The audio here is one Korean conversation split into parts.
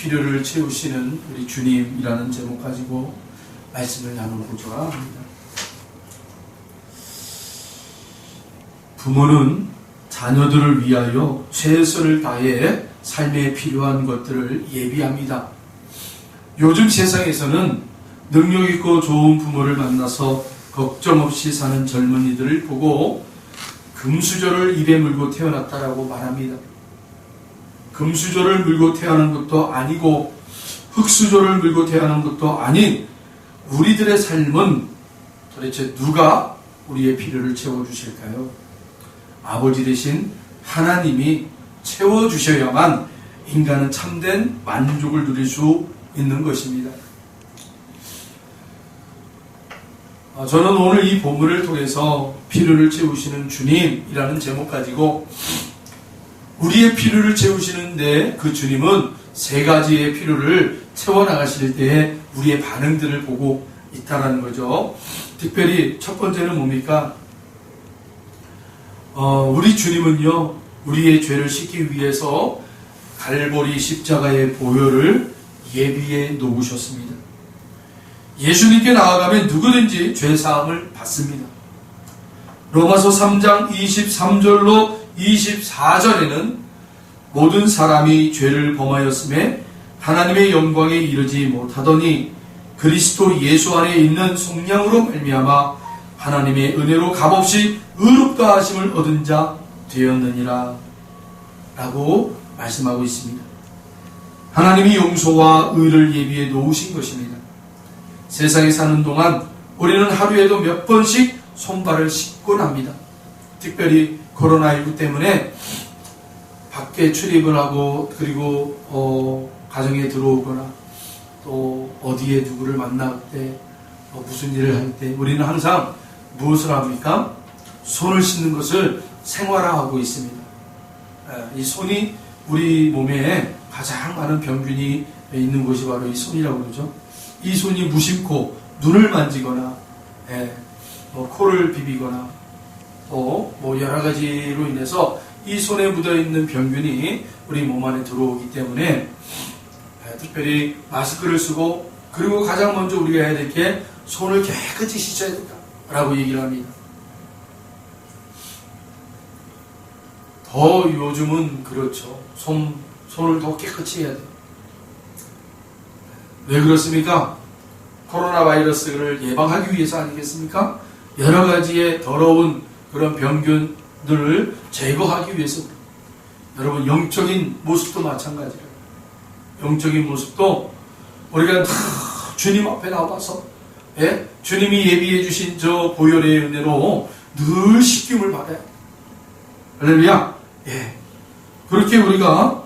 필요를 채우시는 우리 주님이라는 제목 가지고 말씀을 나누고자 합니다. 부모는 자녀들을 위하여 최선을 다해 삶에 필요한 것들을 예비합니다. 요즘 세상에서는 능력 있고 좋은 부모를 만나서 걱정 없이 사는 젊은이들을 보고 금수저를 입에 물고 태어났다라고 말합니다. 금수저를 물고 태어난 것도 아니고 흙수저를 물고 태어난 것도 아닌 우리들의 삶은 도대체 누가 우리의 필요를 채워주실까요? 아버지 되신 하나님이 채워주셔야만 인간은 참된 만족을 누릴 수 있는 것입니다. 저는 오늘 이 본문을 통해서 필요를 채우시는 주님이라는 제목 가지고 우리의 필요를 채우시는데 그 주님은 세 가지의 필요를 채워나가실 때에 우리의 반응들을 보고 있다는 거죠. 특별히 첫 번째는 뭡니까? 우리 주님은요, 우리의 죄를 씻기 위해서 갈보리 십자가의 보혈을 예비해 놓으셨습니다. 예수님께 나아가면 누구든지 죄사함을 받습니다. 로마서 3장 23절로 24절에는 모든 사람이 죄를 범하였음에 하나님의 영광에 이르지 못하더니 그리스도 예수 안에 있는 속량으로 말미암아 하나님의 은혜로 값없이 의롭다 하심을 얻은 자 되었느니라 라고 말씀하고 있습니다. 하나님이 용서와 의를 예비해 놓으신 것입니다. 세상에 사는 동안 우리는 하루에도 몇 번씩 손발을 씻곤 합니다. 특별히 코로나19 때문에 밖에 출입을 하고 그리고 가정에 들어오거나 또 어디에 누구를 만날 때 무슨 일을 할 때 우리는 항상 무엇을 합니까? 손을 씻는 것을 생활화하고 있습니다. 이 손이 우리 몸에 가장 많은 병균이 있는 것이 바로 이 손이라고 그러죠. 이 손이 무심코 눈을 만지거나 코를 비비거나 또 여러 가지로 인해서 이 손에 묻어있는 병균이 우리 몸 안에 들어오기 때문에 특별히 마스크를 쓰고 그리고 가장 먼저 우리가 해야 될 게 손을 깨끗이 씻어야 된다라고 얘기를 합니다. 더 요즘은 그렇죠. 손을 더 깨끗이 해야 돼요. 왜 그렇습니까? 코로나 바이러스를 예방하기 위해서 아니겠습니까? 여러 가지의 더러운 그런 병균들을 제거하기 위해서. 여러분, 영적인 모습도 마찬가지예요. 영적인 모습도 우리가 다 주님 앞에 나와서 주님이 예비해 주신 저 보혈의 은혜로 늘 씻김을 받아요. 할렐루야. 그렇게 우리가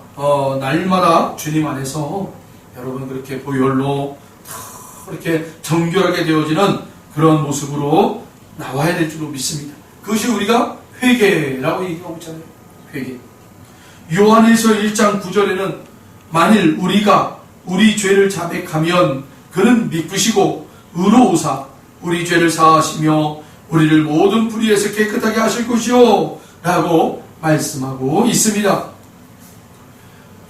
날마다 주님 안에서 여러분 그렇게 보혈로 이렇게 정결하게 되어지는 그런 모습으로 나와야 될 줄로 믿습니다. 그것이 우리가 회개라고 얘기하고 있잖아요. 회개. 요한일서 1장 9절에는 만일 우리가 우리 죄를 자백하면 그는 믿으시고 의로우사 우리 죄를 사하시며 우리를 모든 불의에서 깨끗하게 하실 것이요 라고 말씀하고 있습니다.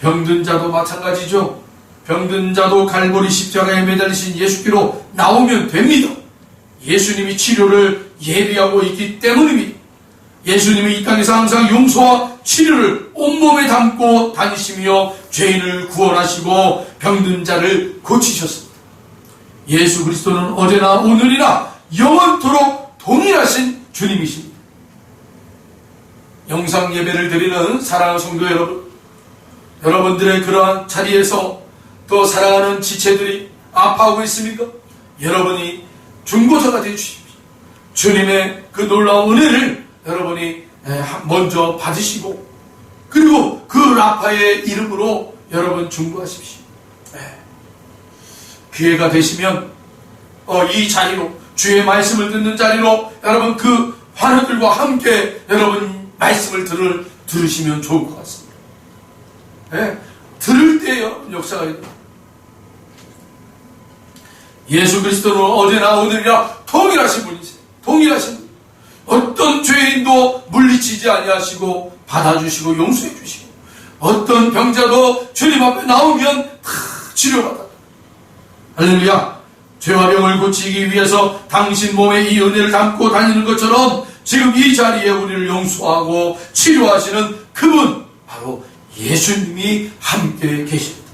병든 자도 마찬가지죠. 병든 자도 갈보리 십자가에 매달리신 예수께로 나오면 됩니다. 예수님이 치료를 예비하고 있기 때문입니다. 예수님이 이 땅에서 항상 용서와 치료를 온몸에 담고 다니시며 죄인을 구원하시고 병든 자를 고치셨습니다. 예수 그리스도는 어제나 오늘이나 영원토록 동일하신 주님이십니다. 영상 예배를 드리는 사랑하는 성도 여러분, 여러분들의 그러한 자리에서 또 사랑하는 지체들이 아파하고 있습니까? 여러분이 중보자가 되주십시오. 주님의 그 놀라운 은혜를 여러분이 먼저 받으시고 그리고 그 라파의 이름으로 여러분 중보하십시오. 기회가 되시면 이 자리로 주의 말씀을 듣는 자리로 여러분 그 환우들과 함께 여러분 말씀을 들으시면 좋을 것 같습니다. 들을 때 여러분 역사가 있다. 예수 그리스도는 어제나 오늘이나 동일하신 분이세요. 동일하신 분. 어떤 죄인도 물리치지 아니하시고 받아주시고 용서해 주시고 어떤 병자도 주님 앞에 나오면 다 치료받았다. 할렐루야. 죄와 병을 고치기 위해서 당신 몸에 이 은혜를 담고 다니는 것처럼 지금 이 자리에 우리를 용서하고 치료하시는 그분, 바로 예수님이 함께 계십니다.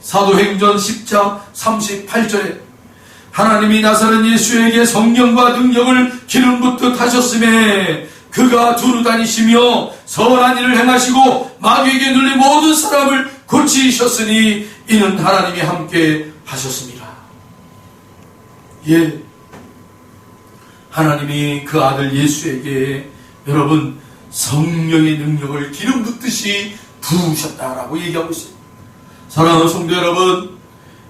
사도행전 10장 38절에 하나님이 나사렛 예수에게 성령과 능력을 기름 붓듯 하셨음에 그가 두루 다니시며 선한 일을 행하시고 마귀에게 눌린 모든 사람을 고치셨으니 이는 하나님이 함께 하셨습니다. 예, 하나님이 그 아들 예수에게 여러분 성령의 능력을 기름 붓듯이 부으셨다라고 얘기하고 있습니다. 사랑하는 성도 여러분,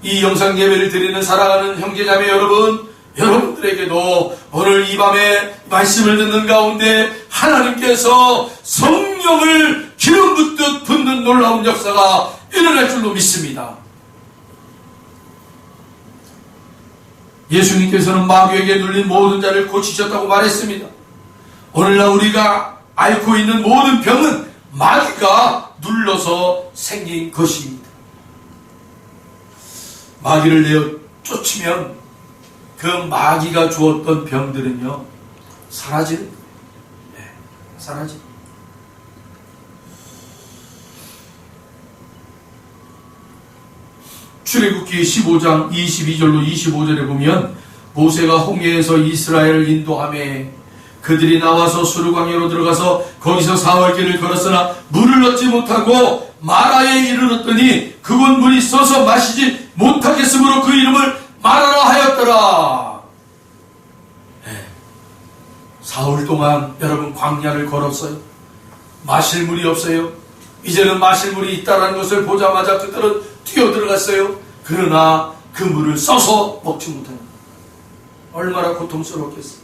이 영상 예배를 드리는 사랑하는 형제자매 여러분, 여러분들에게도 오늘 이 밤에 말씀을 듣는 가운데 하나님께서 성령을 기름 붓듯 붓는 놀라운 역사가 일어날 줄로 믿습니다. 예수님께서는 마귀에게 눌린 모든 자를 고치셨다고 말했습니다. 오늘날 우리가 앓고 있는 모든 병은 마귀가 눌러서 생긴 것입니다. 마귀를 내어 쫓으면 그 마귀가 주었던 병들은요 사라지는 거예요. 네, 사라집니다. 출애굽기 15장 22절로 25절에 보면 모세가 홍해에서 이스라엘을 인도하며 그들이 나와서 수르광야로 들어가서 거기서 사흘길을 걸었으나 물을 얻지 못하고 마라에 이르렀더니 그곳 물이 써서 마시지 못하겠으므로 그 이름을 마라라 하였더라. 네. 사흘 동안 여러분 광야를 걸었어요. 마실 물이 없어요. 이제는 마실 물이 있다는 것을 보자마자 그들은 뛰어들어갔어요. 그러나 그 물을 써서 먹지 못합니다. 얼마나 고통스러웠겠어요.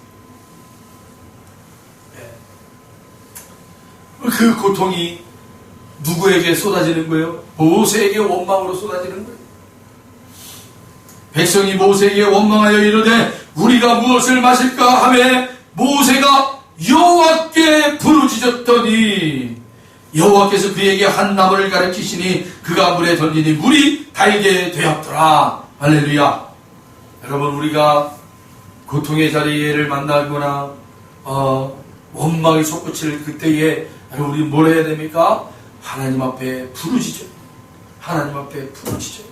네. 그 고통이 누구에게 쏟아지는 거예요? 모세에게 원망으로 쏟아지는 거예요. 백성이 모세에게 원망하여 이르되 우리가 무엇을 마실까 하매 모세가 여호와께 부르짖었더니 여호와께서 그에게 한 나무를 가르치시니 그가 물에 던지니 물이 달게 되었더라. 할렐루야. 여러분, 우리가 고통의 자리를 만나거나 원망이 솟구칠 그때에 우리 뭘 해야 됩니까? 하나님 앞에 부르짖어. 하나님 앞에 부르짖어.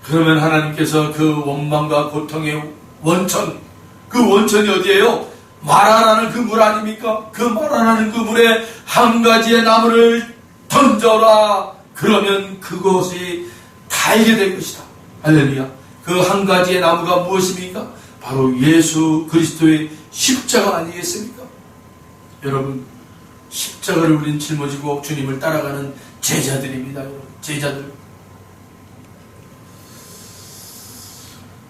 그러면 하나님께서 그 원망과 고통의 원천, 그 원천이 어디예요? 마라라는 그 물 아닙니까? 그 마라라는 그 물에 한 가지의 나무를 던져라. 그러면 그것이 달게 될 것이다. 할렐루야. 그 한 가지의 나무가 무엇입니까? 바로 예수 그리스도의 십자가 아니겠습니까? 여러분, 십자가를 우린 짊어지고 주님을 따라가는 제자들입니다. 여러분, 제자들.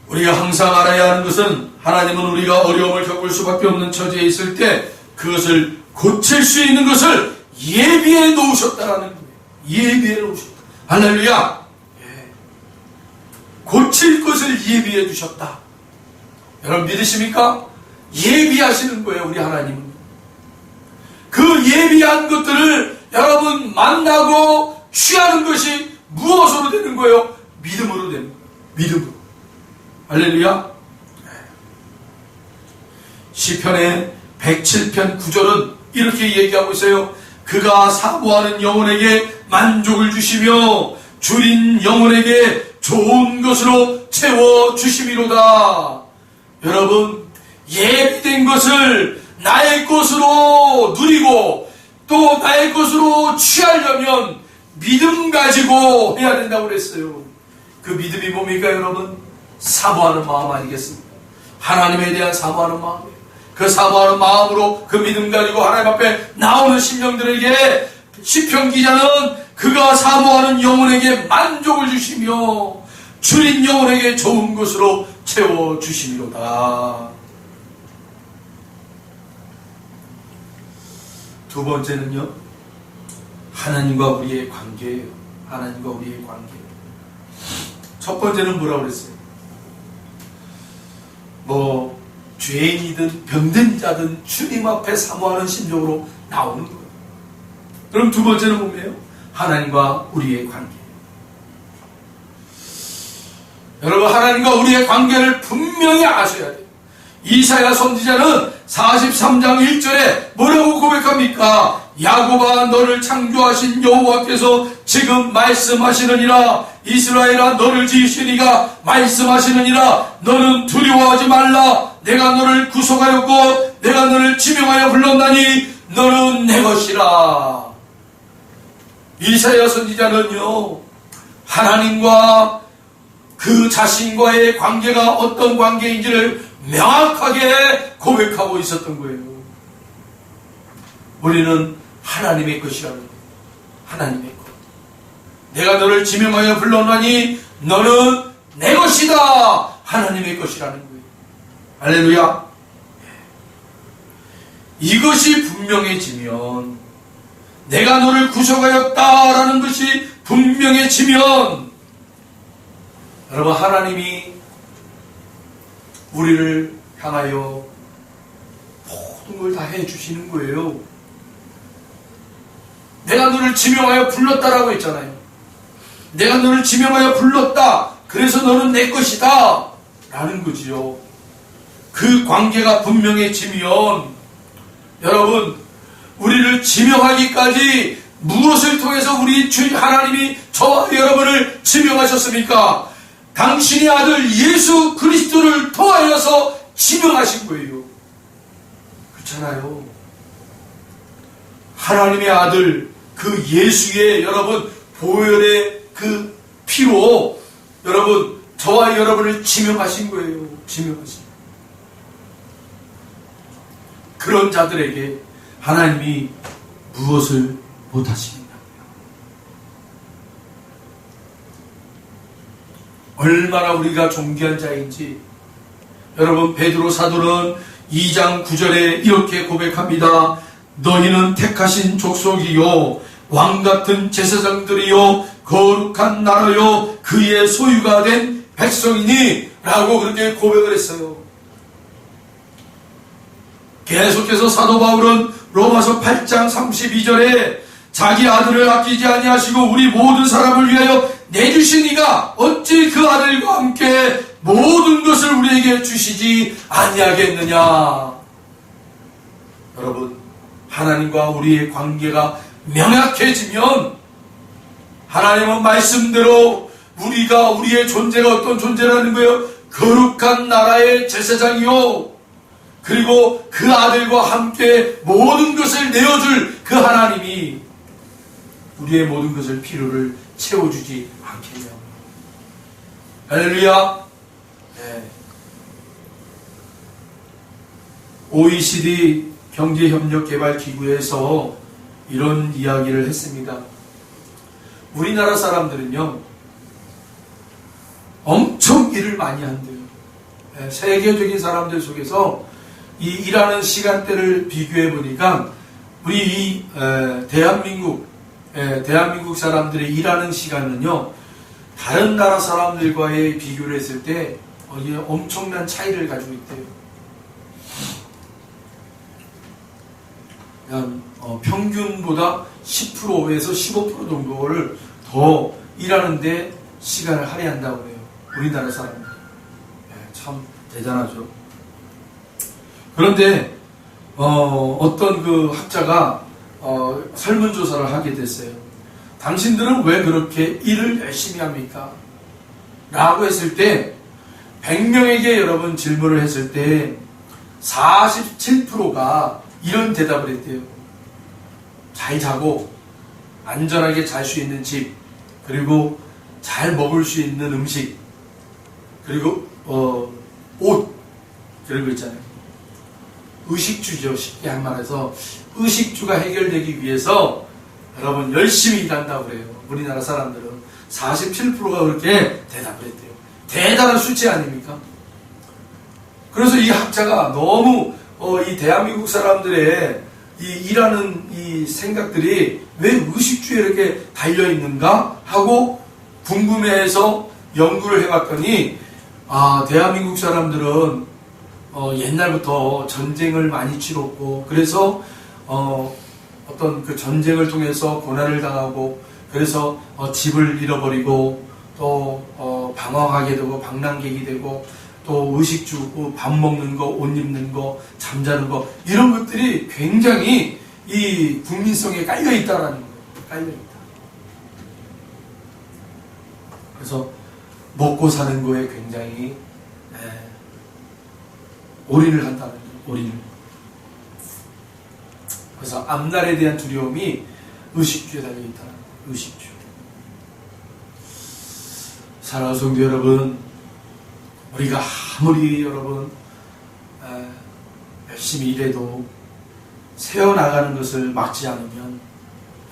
우리가 항상 알아야 하는 것은 하나님은 우리가 어려움을 겪을 수밖에 없는 처지에 있을 때 그것을 고칠 수 있는 것을 예비해 놓으셨다라는 거예요. 예비해 놓으셨다. 할렐루야. 예. 고칠 것을 예비해 두셨다. 여러분 믿으십니까? 예비하시는 거예요. 우리 하나님은. 그 예비한 것들을 여러분 만나고 취하는 것이 무엇으로 되는 거예요? 믿음으로 되는 거예요. 믿음으로. 할렐루야. 시편의 107편 9절은 이렇게 얘기하고 있어요. 그가 사모하는 영혼에게 만족을 주시며 줄인 영혼에게 좋은 것으로 채워주심이로다. 여러분, 예비된 것을 나의 것으로 누리고 또 나의 것으로 취하려면 믿음 가지고 해야 된다고 그랬어요. 그 믿음이 뭡니까 여러분? 사모하는 마음 아니겠습니까? 하나님에 대한 사모하는 마음이에요. 그 사모하는 마음으로 그 믿음 가지고 하나님 앞에 나오는 심령들에게 시편 기자는 그가 사모하는 영혼에게 만족을 주시며 줄인 영혼에게 좋은 것으로 채워주시미로다. 두 번째는요, 하나님과 우리의 관계예요. 하나님과 우리의 관계. 첫 번째는 뭐라고 그랬어요? 죄인이든 병든 자든 주님 앞에 사모하는 심정으로 나오는 거예요. 그럼 두 번째는 뭐예요? 하나님과 우리의 관계. 여러분, 하나님과 우리의 관계를 분명히 아셔야 돼요. 이사야 선지자는 43장 1절에 뭐라고 고백합니까? 야곱아, 너를 창조하신 여호와께서 지금 말씀하시느니라. 이스라엘아, 너를 지으신 이가 말씀하시느니라. 너는 두려워하지 말라. 내가 너를 구속하였고 내가 너를 지명하여 불렀나니 너는 내 것이라. 이사야 선지자는요, 하나님과 그 자신과의 관계가 어떤 관계인지를 명확하게 고백하고 있었던 거예요. 우리는 하나님의 것이라는 거예요. 하나님의 것. 내가 너를 지명하여 불렀나니 너는 내 것이다. 하나님의 것이라는 거예요. 할렐루야. 이것이 분명해지면, 내가 너를 구속하였다라는 것이 분명해지면, 여러분, 하나님이 우리를 향하여 모든 걸 다 해주시는 거예요. 내가 너를 지명하여 불렀다라고 했잖아요. 내가 너를 지명하여 불렀다. 그래서 너는 내 것이다. 라는 거지요. 그 관계가 분명해지면, 여러분, 우리를 지명하기까지 무엇을 통해서 우리 주 하나님이 저와 여러분을 지명하셨습니까? 당신의 아들 예수 그리스도를 통하여서 지명하신 거예요. 그렇잖아요. 하나님의 아들 그 예수의, 여러분, 보혈의 그 피로 여러분, 저와 여러분을 지명하신 거예요. 지명하신. 그런 자들에게 하나님이 무엇을 못하시겠냐고요. 얼마나 우리가 존귀한 자인지, 여러분, 베드로 사도는 2장 9절에 이렇게 고백합니다. 너희는 택하신 족속이요 왕같은 제사장들이요 거룩한 나라요 그의 소유가 된 백성이니 라고 그렇게 고백을 했어요. 계속해서 사도 바울은 로마서 8장 32절에 자기 아들을 아끼지 아니하시고 우리 모든 사람을 위하여 내주신 이가 어찌 그 아들과 함께 모든 것을 우리에게 주시지 아니하겠느냐. 여러분, 하나님과 우리의 관계가 명확해지면, 하나님은 말씀대로 우리가, 우리의 존재가 어떤 존재라는 거예요? 거룩한 나라의 제사장이요, 그리고 그 아들과 함께 모든 것을 내어줄 그 하나님이 우리의 모든 것을 필요를 채워주지 않겠냐고. 할렐루야. 네. OECD 경제협력개발기구에서 이런 이야기를 했습니다. 우리나라 사람들은요, 엄청 일을 많이 한대요. 네, 세계적인 사람들 속에서 이 일하는 시간대를 비교해 보니까 우리 이 대한민국 사람들의 일하는 시간은요, 다른 나라 사람들과의 비교를 했을 때 엄청난 차이를 가지고 있대요. 평균보다 10%에서 15% 정도를 더 일하는데 시간을 할애한다고 해요. 우리나라 사람들. 참 대단하죠. 그런데 어떤 그 학자가 설문조사를 하게 됐어요. 당신들은 왜 그렇게 일을 열심히 합니까? 라고 했을 때 100명에게 여러분 질문을 했을 때 47%가 이런 대답을 했대요. 잘 자고 안전하게 잘 수 있는 집, 그리고 잘 먹을 수 있는 음식, 그리고 옷, 그런 거 있잖아요. 의식주죠. 쉽게 한 말해서 의식주가 해결되기 위해서 여러분 열심히 일한다고 그래요. 우리나라 사람들은 47%가 그렇게 대답을 했대요. 대단한 수치 아닙니까? 그래서 이 학자가 너무 이 대한민국 사람들의 이 일하는 이 생각들이 왜 의식주에 이렇게 달려있는가 하고 궁금해해서 연구를 해봤더니, 대한민국 사람들은 옛날부터 전쟁을 많이 치렀고, 그래서 어떤 그 전쟁을 통해서 고난을 당하고, 그래서 집을 잃어버리고, 또 방황하게 되고 방랑객이 되고 또 의식 주고 밥 먹는 거, 옷 입는 거, 잠자는 거 이런 것들이 굉장히 이 국민성에 깔려 있다라는 거예요. 깔려 있다. 그래서 먹고 사는 거에 굉장히 올인을 한다는 거예요. 올인을. 그래서 앞날에 대한 두려움이 의식주에 달려 있다는 거예요. 의식주. 사랑하는 성도 여러분, 우리가 아무리 여러분 열심히 일해도 세워나가는 것을 막지 않으면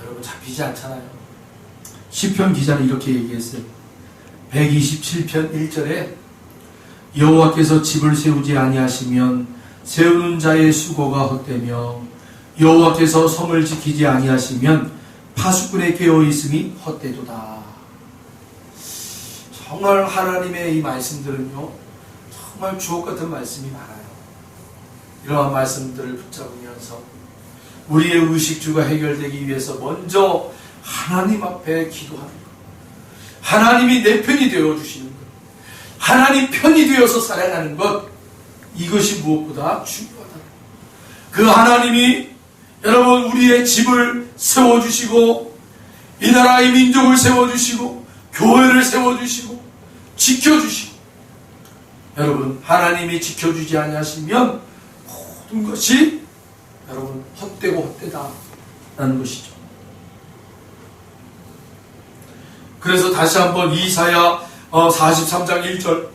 여러분 잡히지 않잖아요. 시편 기자는 이렇게 얘기했어요. 127편 1절에 여호와께서 집을 세우지 아니하시면 세우는 자의 수고가 헛되며 여호와께서 성을 지키지 아니하시면 파수꾼의 깨어있음이 헛되도다. 정말 하나님의 이 말씀들은요, 정말 주옥같은 말씀이 많아요. 이러한 말씀들을 붙잡으면서 우리의 의식주가 해결되기 위해서 먼저 하나님 앞에 기도하는 것, 하나님이 내 편이 되어주시는 것, 하나님 편이 되어서 살아가는 것, 이것이 무엇보다 중요하다. 그 하나님이 여러분 우리의 집을 세워주시고 이 나라의 민족을 세워주시고 교회를 세워주시고 지켜주시고, 여러분 하나님이 지켜주지 아니하시면 모든 것이 여러분 헛되고 헛되다라는 것이죠. 그래서 다시 한번 이사야 43장 1절,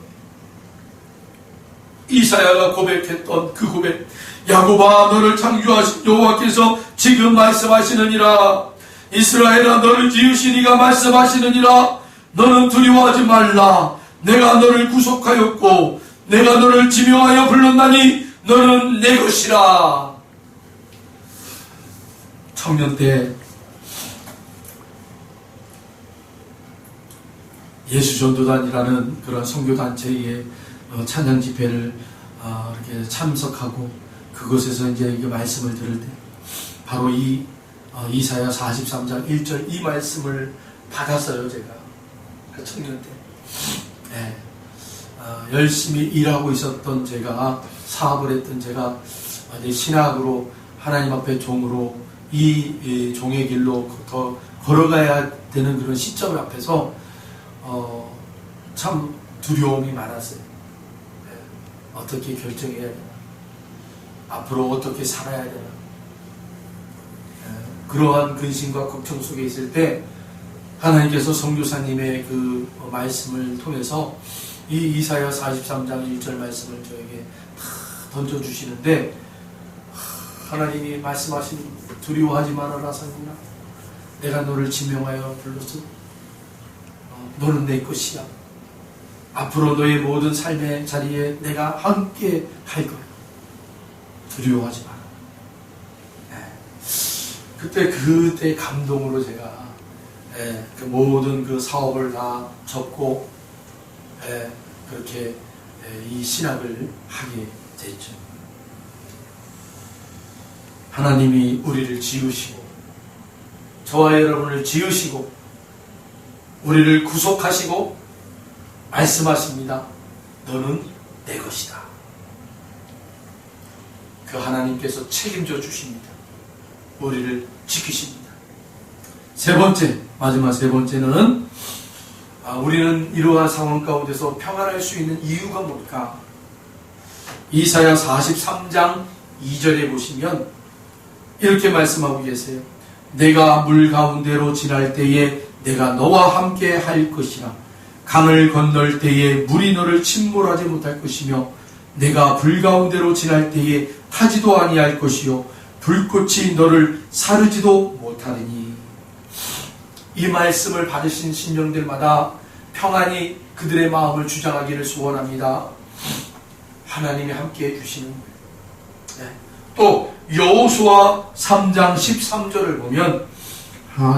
이사야가 고백했던 그 고백, 야곱아 너를 창조하신 여호와께서 지금 말씀하시느니라. 이스라엘아 너를 지으신 이가 말씀하시느니라. 너는 두려워하지 말라. 내가 너를 구속하였고 내가 너를 지명하여 불렀나니 너는 내 것이라. 청년 때 예수전도단이라는 그런 선교단체의 찬양 집회를 이렇게 참석하고 그곳에서 이제 이 말씀을 들을 때 바로 이 이사야 43장 1절 이 말씀을 받았어요. 제가 그 청년 때 열심히 일하고 있었던 제가, 사업을 했던 제가 내 신학으로 하나님 앞에 종으로 이 종의 길로 더 걸어가야 되는 그런 시점 앞에서 참 두려움이 많았어요. 어떻게 결정해야 되나, 앞으로 어떻게 살아야 되나, 그러한 근심과 걱정 속에 있을 때 하나님께서 선교사님의 그 말씀을 통해서 이 이사야 43장 1절 말씀을 저에게 다 던져주시는데, 하나님이 말씀하신 두려워하지 말아라 선구나, 내가 너를 지명하여 불렀어. 너는 내 것이야. 앞으로 너의 모든 삶의 자리에 내가 함께 할 거야. 두려워하지 마라. 그때 감동으로 제가 그 모든 그 사업을 다 접고 그렇게 이 신학을 하게 됐죠. 하나님이 우리를 지으시고 저와 여러분을 지으시고 우리를 구속하시고 말씀하십니다. 너는 내 것이다. 그 하나님께서 책임져 주십니다. 우리를 지키십니다. 세 번째, 마지막 세 번째는 우리는 이러한 상황 가운데서 평안할 수 있는 이유가 뭘까? 이사야 43장 2절에 보시면 이렇게 말씀하고 계세요. 내가 물 가운데로 지날 때에 내가 너와 함께 할 것이라. 강을 건널 때에 물이 너를 침몰하지 못할 것이며 내가 불 가운데로 지날 때에 타지도 아니할 것이요 불꽃이 너를 사르지도 못하리니. 이 말씀을 받으신 신령들마다 평안히 그들의 마음을 주장하기를 소원합니다. 하나님이 함께해 주시는 거예요. 또 여호수아 3장 13절을 보면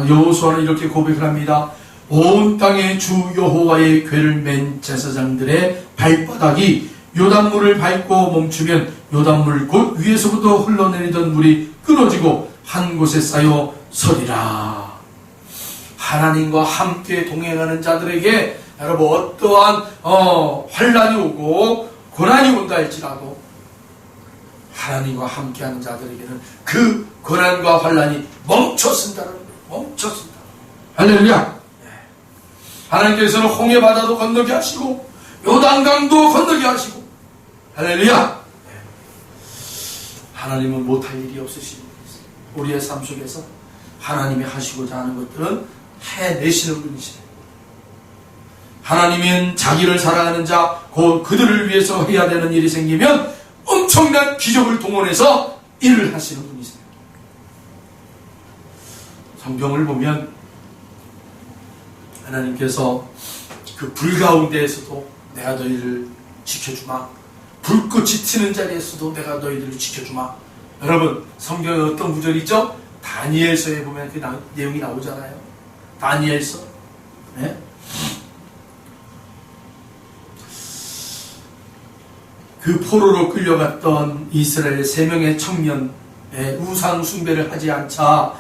여호수아는 이렇게 고백을 합니다. 온 땅에 주 여호와의 궤를 맨 제사장들의 발바닥이 요단물을 밟고 멈추면 요단물 곧 위에서부터 흘러내리던 물이 끊어지고 한 곳에 쌓여 서리라. 하나님과 함께 동행하는 자들에게 여러분 어떠한 환란이 오고 고난이 온다 할지라도 하나님과 함께하는 자들에게는 그 고난과 환란이 멈췄습니다라는 거예요. 멈췄습니다. 할렐루야. 하나님께서는 홍해 바다도 건너게 하시고 요단강도 건너게 하시고 할렐루야. 하나님은 못할 일이 없으시는 분이세요. 우리의 삶 속에서 하나님이 하시고자 하는 것들은 해내시는 분이시네요. 하나님은 자기를 사랑하는 자, 곧 그들을 위해서 해야 되는 일이 생기면 엄청난 기적을 동원해서 일을 하시는 분이세요. 성경을 보면 하나님께서 그 불 가운데에서도 내가 너희를 지켜주마. 불꽃이 튀는 자리에서도 내가 너희들을 지켜주마. 여러분 성경에 어떤 구절이 있죠? 다니엘서에 보면 그 내용이 나오잖아요. 다니엘서. 네? 그 포로로 끌려갔던 이스라엘 3명의 청년 우상 숭배를 하지 않자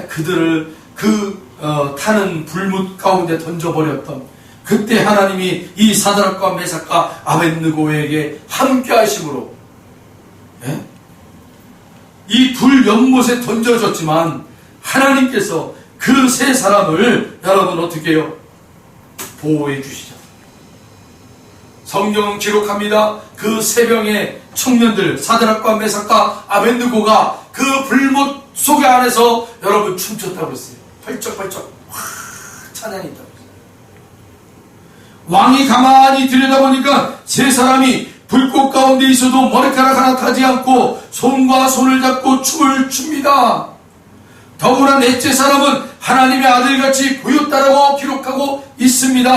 그들을 타는 불뭇 가운데 던져버렸던 그때 하나님이 이 사드락과 메삭과 아벳느고에게 함께 하심으로 이 불 연못에 던져졌지만 하나님께서 그 3사람을 여러분 어떻게 해요? 보호해 주시죠. 성경은 기록합니다. 그 3명의 청년들 사드락과 메삭과 아벳느고가 그 불못 속에 안에서 여러분 춤췄다고 했어요. 펄쩍펄쩍 찬양이 있다고 했어요. 왕이 가만히 들여다보니까 3사람이 불꽃 가운데 있어도 머리카락 하나 타지 않고 손과 손을 잡고 춤을 춥니다. 더구나 넷째 사람은 하나님의 아들같이 보였다라고 기록하고 있습니다.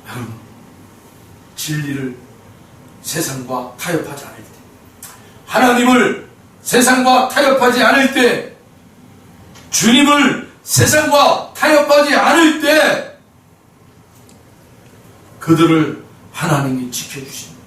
여러분 진리를 세상과 타협하지 않을 때, 하나님을 세상과 타협하지 않을 때, 주님을 세상과 타협하지 않을 때 그들을 하나님이 지켜주십니다.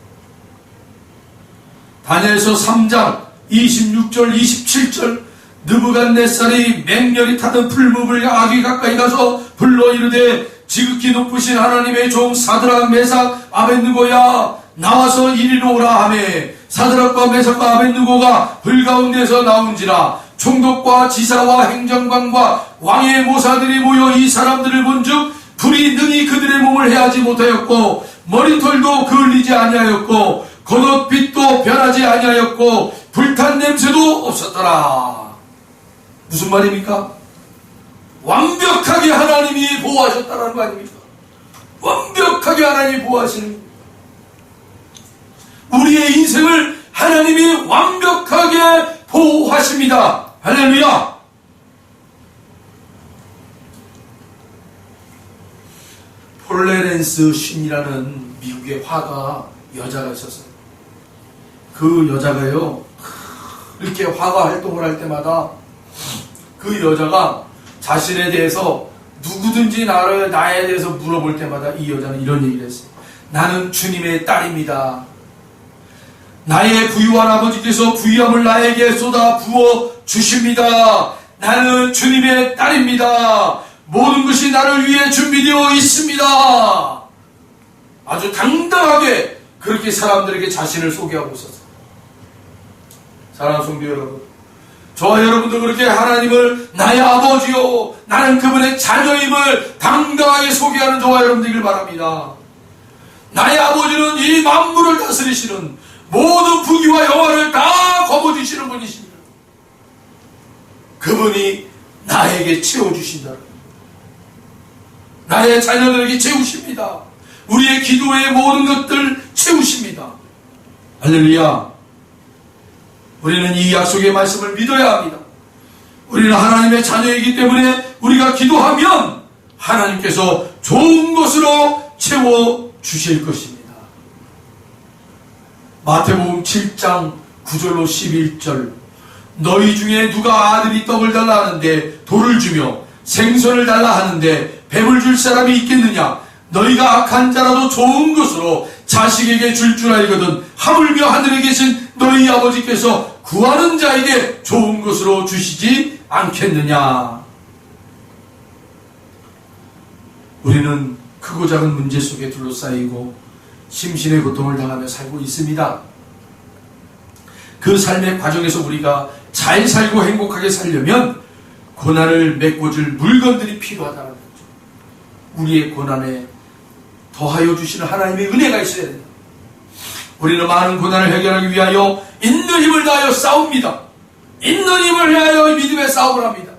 다니엘서 3장 26절 27절 느부갓네살이 맹렬히 타던 풀무불 아기 가까이 가서 불러 이르되 지극히 높으신 하나님의 종 사드락 메삭 아벳느고야 나와서 이리로 오라 하매 사드락과 메삭과 아벳느고가 불 가운데서 나온지라 총독과 지사와 행정관과 왕의 모사들이 모여 이 사람들을 본즉 불이 능히 그들의 몸을 해하지 못하였고 머리털도 그을리지 아니하였고 겉옷빛도 변하지 아니하였고 불탄 냄새도 없었더라. 무슨 말입니까? 완벽하게 하나님이 보호하셨다는 거 아닙니까? 완벽하게 하나님이 보호하시는, 우리의 인생을 하나님이 완벽하게 보호하십니다. 할렐루야. 폴레렌스 쉰이라는 미국의 화가 여자가 있었어요. 그 여자가요 이렇게 화가 활동을 할 때마다 그 여자가 자신에 대해서 누구든지 나에 대해서 물어볼 때마다 이 여자는 이런 얘기를 했어요. 나는 주님의 딸입니다. 나의 부유한 아버지께서 부유함을 나에게 쏟아 부어 주십니다. 나는 주님의 딸입니다. 모든 것이 나를 위해 준비되어 있습니다. 아주 당당하게 그렇게 사람들에게 자신을 소개하고 있었어요. 사랑하는 성도 여러분, 저와 여러분도 그렇게 하나님을 나의 아버지요, 나는 그분의 자녀임을 당당하게 소개하는 저와 여러분들이길 바랍니다. 나의 아버지는 이 만물을 다스리시는 모든 부귀와 영화를 다 거머쥐시는 분이십니다. 그분이 나에게 채워주신다. 나의 자녀들에게 채우십니다. 우리의 기도의 모든 것들 채우십니다. 할렐루야. 우리는 이 약속의 말씀을 믿어야 합니다. 우리는 하나님의 자녀이기 때문에 우리가 기도하면 하나님께서 좋은 것으로 채워주실 것입니다. 마태복음 7장 9절로 11절 너희 중에 누가 아들이 떡을 달라 하는데 돌을 주며 생선을 달라 하는데 뱀을 줄 사람이 있겠느냐? 너희가 악한 자라도 좋은 것으로 자식에게 줄 줄 알거든 하물며 하늘에 계신 너희 아버지께서 구하는 자에게 좋은 것으로 주시지 않겠느냐? 우리는 크고 작은 문제 속에 둘러싸이고 심신의 고통을 당하며 살고 있습니다. 그 삶의 과정에서 우리가 잘 살고 행복하게 살려면 고난을 메꿔줄 물건들이 필요하다는 거죠. 우리의 고난에 더하여 주시는 하나님의 은혜가 있어야 된다. 우리는 많은 고난을 해결하기 위하여 있는 힘을 다하여 싸웁니다. 있는 힘을 다하여 믿음의 싸움을 합니다.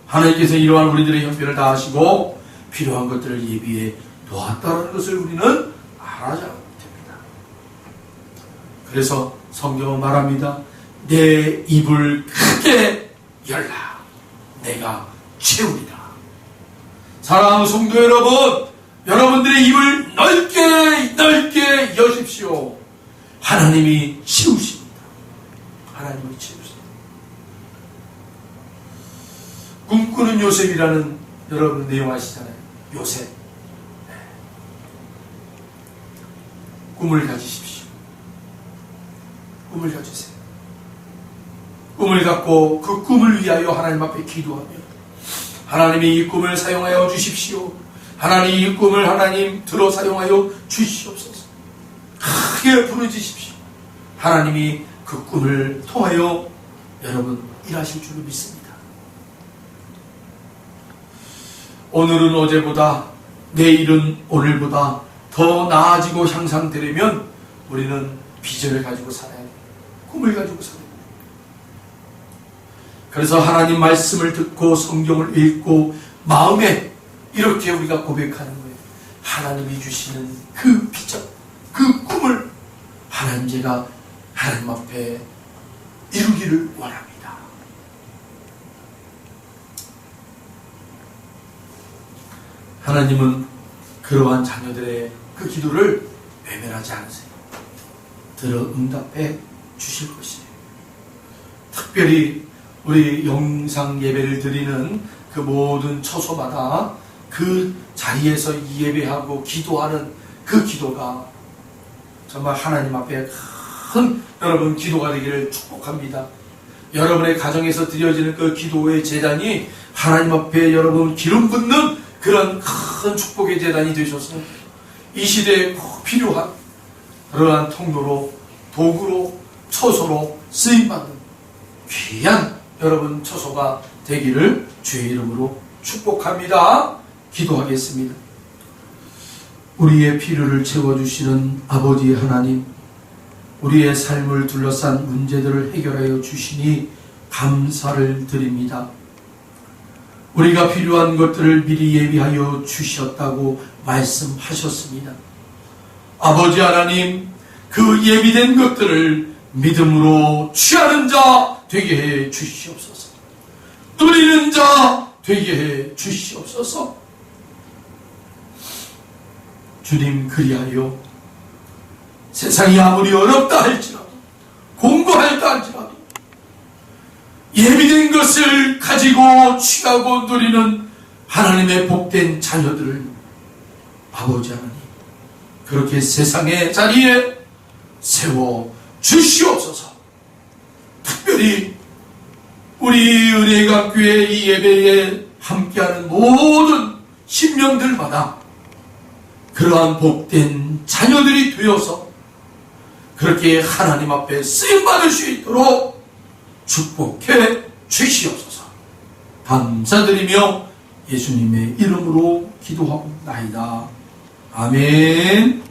하나님께서 이러한 우리들의 형편을 다하시고 필요한 것들을 예비해 놓았다는 것을 우리는 알아야 됩니다. 그래서 성경은 말합니다. 내 입을 크게 열라. 내가 채우리라. 사랑하는 성도 여러분, 여러분들의 입을 넓게 여십시오. 하나님이 채우십니다. 하나님이 채우십니다. 꿈꾸는 요셉이라는 여러분 내용 아시잖아요. 요셉. 꿈을 가지십시오. 꿈을 가지세요. 꿈을 갖고 그 꿈을 위하여 하나님 앞에 기도하며 하나님이 이 꿈을 사용하여 주십시오. 하나님 이 꿈을 하나님 들어 사용하여 주시옵소서. 크게 부르짖으십시오. 하나님이 그 꿈을 통하여 여러분 일하실 줄로 믿습니다. 오늘은 어제보다 내일은 오늘보다 더 나아지고 향상되려면 우리는 비전을 가지고 살아야 돼요. 꿈을 가지고 살아야 돼요. 그래서 하나님 말씀을 듣고 성경을 읽고 마음에 이렇게 우리가 고백하는 거예요. 하나님이 주시는 그 비전, 그 꿈을 하나님 제가 하나님 앞에 이루기를 원합니다. 하나님은 그러한 자녀들의 그 기도를 외면하지 않으세요. 들어 응답해 주실 것이에요. 특별히 우리 영상 예배를 드리는 그 모든 처소마다 그 자리에서 예배하고 기도하는 그 기도가 정말 하나님 앞에 큰 여러분 기도가 되기를 축복합니다. 여러분의 가정에서 드려지는 그 기도의 제단이 하나님 앞에 여러분 기름 붓는 그런 큰 축복의 제단이 되셔서 이 시대에 꼭 필요한 그러한 통로로 도구로 처소로 쓰임받는 귀한 여러분 처소가 되기를 주의 이름으로 축복합니다. 기도하겠습니다. 우리의 필요를 채워주시는 아버지 하나님, 우리의 삶을 둘러싼 문제들을 해결하여 주시니 감사를 드립니다. 우리가 필요한 것들을 미리 예비하여 주셨다고 말씀하셨습니다. 아버지 하나님, 그 예비된 것들을 믿음으로 취하는 자 되게 해 주시옵소서. 누리는 자 되게 해 주시옵소서. 주님, 그리하여 세상이 아무리 어렵다 할지라도 공부할다 할지라도 예비된 것을 가지고 취하고 누리는 하나님의 복된 자녀들을 아버지 하나님 그렇게 세상의 자리에 세워 주시옵소서. 특별히 우리 은혜강교회 이 예배에 함께하는 모든 신명들마다 그러한 복된 자녀들이 되어서 그렇게 하나님 앞에 쓰임받을 수 있도록 축복해 주시옵소서. 감사드리며 예수님의 이름으로 기도하옵나이다. 아멘.